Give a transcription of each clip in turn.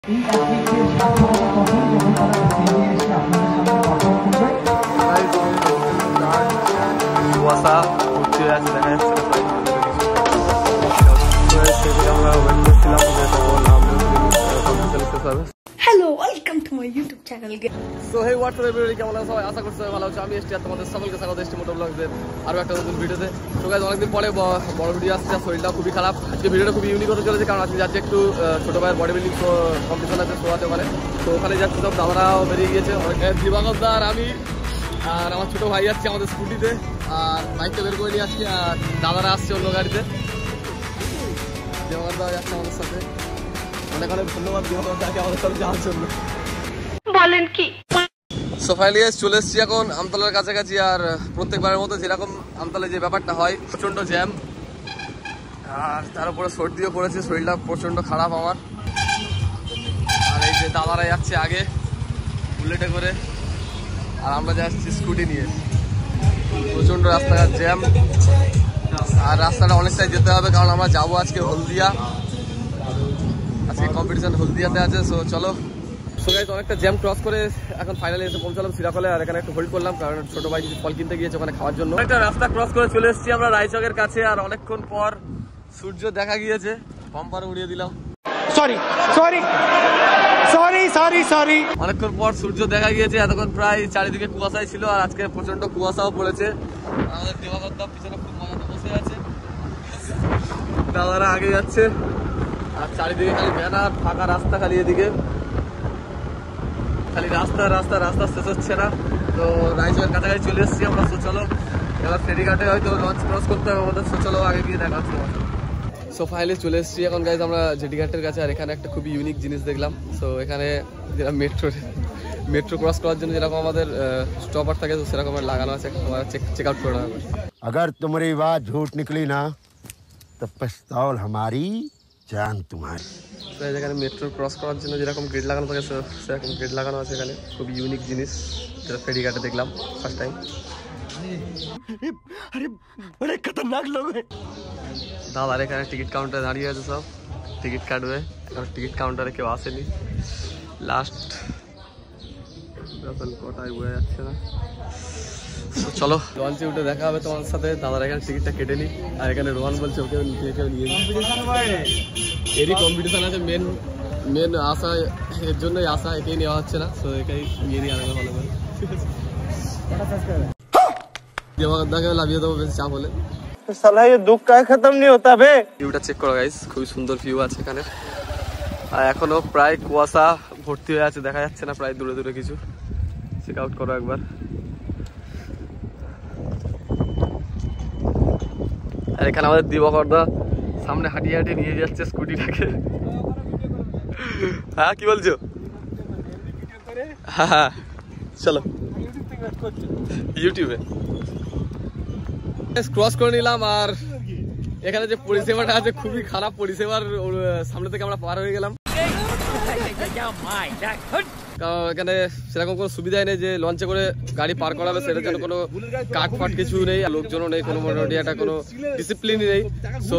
কুয়াশা ভর্তি হয়ে আছে, দেখা যাচ্ছে আমরা ওয়েট করছিলাম যে তখন আমরা Hello, welcome to my YouTube channel. So hey what's up everybody, কেমন আছো সবাই? আশা করছি সবাই ভালো আছো। আমি এসটি আর তোমাদের সকলকে স্বাগত এসটি মোটো ব্লগসের আরও একটা নতুন ভিডিওতে। তো গাইস, অনেকদিন পরে বড় ভিডিও আসছে, শরীরটা খুবই খারাপ। আজকে ভিডিওটা খুবই ইউনিক হতে চলেছে, কারণ আজকে যাচ্ছে একটু ছোটো ভাইয়ের বডি বিল্ডিং কম্পিটিশন আছে, শো আছে ওখানে। তো ওখানে যাচ্ছি, সব দাদারাও বেরিয়ে গিয়েছে, দিবাকরদা আর আমি আর আমার ছোটো ভাই যাচ্ছে আমাদের স্কুটিতে, আর বাইকটা বের করে নিয়ে আজকে, আর দাদারা আসছে অন্য গাড়িতে। দিবাকরদা যাচ্ছে আমাদের সাথে। অনেক অনেক ধন্যবাদ দিবাকরদাকে আমাদের সাথে যাওয়ার জন্য। বলেন কি? সো ফাইনালি চলে এসেছি এখন আমতলার কাছাকাছি। আর প্রত্যেকবারের মতো যেরকম আমতলায় যে ব্যাপারটা হয়, প্রচণ্ড জ্যাম, আর তার উপরে সর্দিও পড়েছে, শরীরটা প্রচণ্ড খারাপ আমার। আর এই যে দাদারা যাচ্ছে আগে বুলেটে করে, আর আমরা যাচ্ছি স্কুটি নিয়ে। প্রচণ্ড রাস্তাঘাট জ্যাম, আর রাস্তাটা অনেকটাই যেতে হবে, কারণ আমরা যাবো আজকে হলদিয়া। আজকে কম্পিটিশন হলদিয়াতে আছে। সো চলো। সো গাইস, অনেকটা জ্যাম ক্রস করে এখন ফাইনালি এসে পৌঁছালাম সিরাকলে। আর এখানে একটু হোল্ড করলাম, কারণ ছোট ভাই কিছু ফল কিনতে গিয়েছে ওখানে খাওয়ার জন্য। একটা রাস্তা ক্রস করে চলে এসেছি আমরা রায়চকের কাছে, আর অনেকক্ষণ পর সূর্য দেখা গিয়েছে। বাম্পার উড়িয়ে দিলাম, সরি। অনেকক্ষণ পর সূর্য দেখা গিয়েছে। এতক্ষণ প্রায় চারিদিকে কুয়াশাই ছিল, আর আজকে প্রচন্ড কুয়াশাও পড়েছে। আমাদের দিবাকরদা পিছনে খুব মজাতে বসে আছে, দাদারা আগে যাচ্ছে, আর চারিদিকে খালি ব্যানার, ফাঁকা রাস্তা, খালি এদিকে খালি রাস্তা শেষ হচ্ছে না। তো রায়চকের কাছাকাছি চলে এসেছি আমরা। সো চলো, এবার ফেরিঘাটে হয়তো লঞ্চ ক্রস করতে হবে আমাদের। সো চলো, আগে গিয়ে দেখা হচ্ছে। সো ফাইনালি চলে এসেছি এখন গাইজ আমরা জেটিঘাটের কাছে। আর এখানে একটা খুবই ইউনিক জিনিস দেখলাম। সো এখানে যেটা মেট্রো ক্রস করার জন্য যেরকম আমাদের স্টপার থাকে, তো সেরকম লাগানো আছে, চেক আউট করে হবে। अगर तुम्हारी बात झूठ निकली ना तो पिस्तौल हमारी जान तुम्हारी। তো এখানে মেট্রো ক্রস করার জন্য যেরকম গেট লাগানো থাকে, সেরকম গেট লাগানো আছে এখানে। খুবই ইউনিক জিনিস, যেটা ফেরিঘাটে দেখলাম ফার্স্ট টাইম। अरे खतरनाक लोग हैं। দাদার এখানে টিকিট কাউন্টারে দাঁড়িয়ে আছে, সব টিকিট কাটবে। এখন টিকিট কাউন্টারে কেউ আসেনি, লাস্ট কটায় বোঝা যাচ্ছে না। চলো, লঞ্চে উঠে দেখা হবে তোমার সাথে। দাদার এখানে টিকিটটা কেটে নি, আর এখানে রোহান বলছে ওকে নিয়ে এরই কম্পিটিশন আছে। মেন আশা, এর জন্যই আশা, একেই নেওয়া হচ্ছে না। তো একেই নিয়ে নিয়ে আলাদা ভালো করে দেওয়াকে লাভিয়ে দেবো, বেশি চাপ হলে। साला ये दुख का खत्म नहीं होता बे। ভিউটা চেক করো গাইস, খুবই সুন্দর ভিউ আছে এখানে। আর এখনো প্রায় কুয়াশা ভর্তি হয়ে আছে, দেখা যাচ্ছে না প্রায় দূরে দূরে কিছু। চেক আউট করো একবার। আর এখানে আমাদের দিবাকরদা সামনে হাঁটিয়ে হাঁটিয়ে নিয়ে যাচ্ছে স্কুটিটাকে। হ্যাঁ, কি বলছো? হ্যাঁ, চলো ইউটিউবে ক্রস করে নিলাম। আর এখানে যে পরিষেবাটা আছে, খুবই খারাপ পরিষেবার সামনে থেকে আমরা পার হয়ে গেলাম। এখানে সেরকম কোনো সুবিধাই নেই যে লঞ্চে করে গাড়ি পার করাবে, সেটার জন্য কোনো কাঠ ফাট কিছু নেই, আর লোকজনও নেই, কোনো মোটামুটি একটা কোনো ডিসিপ্লিনই নেই। সো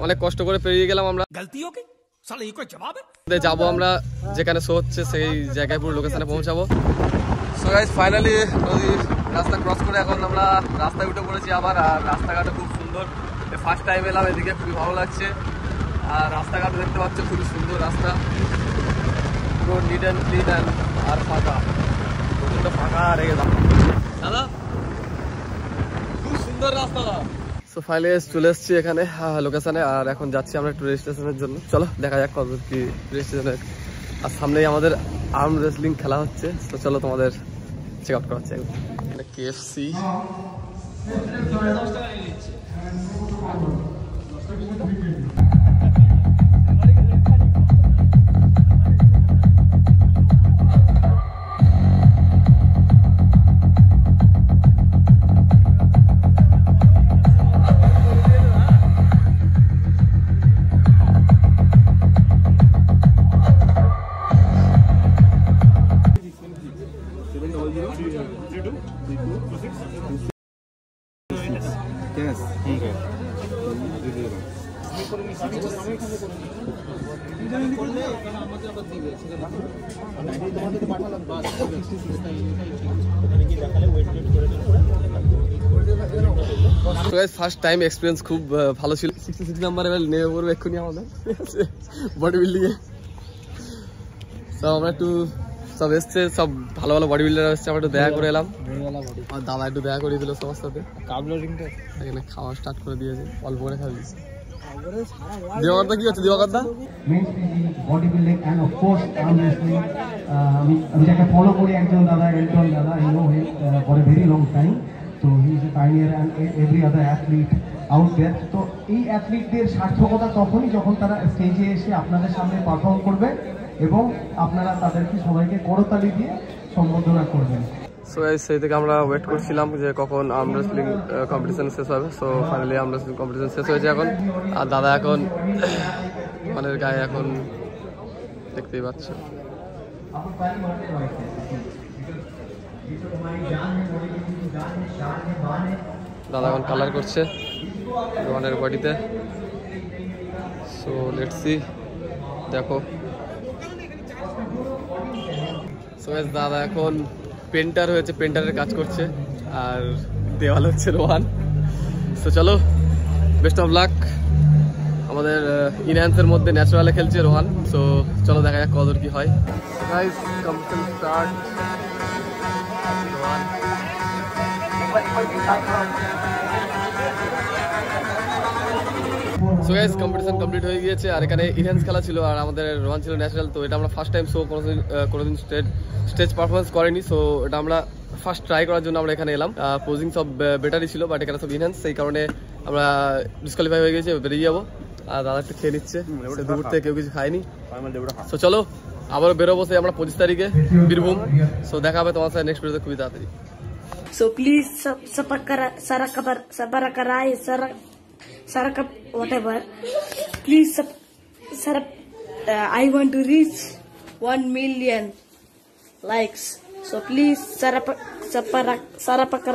অনেক কষ্ট করে পেরিয়ে গেলাম আমরা। যাবো আমরা যেখানে শো হচ্ছে সেই জায়গায়, পুরো লোকেশনে পৌঁছাবো। সো গাইস, ফাইনালি নদীর রাস্তা ক্রস করে এখন আমরা রাস্তায় উঠে পড়েছি আবার। আর রাস্তাঘাটে খুব সুন্দর, ফার্স্ট টাইম এলাম এদিকে, খুবই ভালো লাগছে। আর রাস্তাঘাট দেখতে পাচ্ছ, খুবই সুন্দর রাস্তা, পুরো নিট অ্যান্ড ক্লিন আর ফাঁকা, প্রচন্ড ফাঁকা রেখে দাও দাদা, খুব সুন্দর রাস্তা। সো ফাইনালি চলে এসেছি এখানে লোকেশনে, আর এখন যাচ্ছি আমরা একটু রেজিস্ট্রেশনের জন্য। চলো দেখা যাক কত কি রেজিস্ট্রেশনের। আর সামনেই আমাদের আর্ম রেসলিং খেলা হচ্ছে। তো চলো তোমাদের চেক আউট করা হচ্ছে। KFC ফার্স্ট টাইম এক্সপিরিয়েন্স খুব ভালো ছিল। 66 নাম্বার লেভেল নেমে পড়বো এক্ষুনি আমাদের বডি বিল্ডিং এ। সব আমরা একটু সব এসছে, সব ভালো ভালো বডি বিল্ডার এসছে, আমরা একটু দেখা করে এলাম। আর দাদা একটু দেখা করে দিল সবার সাথে। এখানে খাওয়া স্টার্ট করে দিয়েছে, অল্প করে খাবি। দিবাকরদা কি হচ্ছে? দিবাকরদা body building and of course arm wrestling. আমি যাকে ফলো করি একজন দাদা, এলটন দাদা, I know him for a very long time. তো he is a pioneer and every other athlete out there. তো এই অ্যাথলিটদের সার্থকতা তখনই যখন তারা স্টেজে এসে আপনাদের সামনে পারফর্ম করবে এবং আপনারা তাদেরকে সবাইকে করতালি দিয়ে সম্বোধনা করবেন। সো সেই থেকে আমরা ওয়েট করছিলাম যে কখন আর্ম রেসলিং কম্পিটিশন শেষ হবে। So finally arm wrestling competition শেষ হয়েছে এখন। আর দাদা এখন মানে গায়ে এখন দেখতেই পাচ্ছ দাদা এখন কালার করছে রোহানের বডিতে। সো লেটস সি, দেখো। সো দাদা এখন পেন্টার হয়েছে, পেন্টারের কাজ করছে, আর দেওয়াল হচ্ছে রোহান। তো চলো, বেস্ট অফ লাক। আমাদের ইনহ্যান্সের মধ্যে ন্যাচারালে খেলছে রোহান। সো চলো দেখা যাক কতদূর কি হয়। Guys competition start. Rohan so guys competition complete হয়ে গিয়েছে। আর এখানে ইনহ্যান্স খেলা ছিল আর আমাদের রোহান ছিল ন্যাচারাল। তো এটা আমরা ফার্স্ট টাইম শো কোনোদিন স্টেজ পারফরমেন্স করেনি। সো এটা আমরা ফার্স্ট ট্রাই করার জন্য আমরা এখানে এলাম। পোজিং সব বেটারই ছিল, বাট এখানে সব ইনহ্যান্স, সেই কারণে আমরা ডিসকোয়ালিফাই হয়ে গেছি, বেরিয়ে যাবো। আর দাদা একটু খেয়ে নিচ্ছে, দুপুর থেকে কেউ কিছু খায়নি। সো চলো আবারও বেরোবো সেই আমরা 25 তারিখে বীরভূম। সো দেখা হবে তোমার সাথে নেক্সট ভিডিওতে খুবই তাড়াতাড়ি। So please Sarakap whatever. Please I want to reach 1 million likes. So please Sarapakara.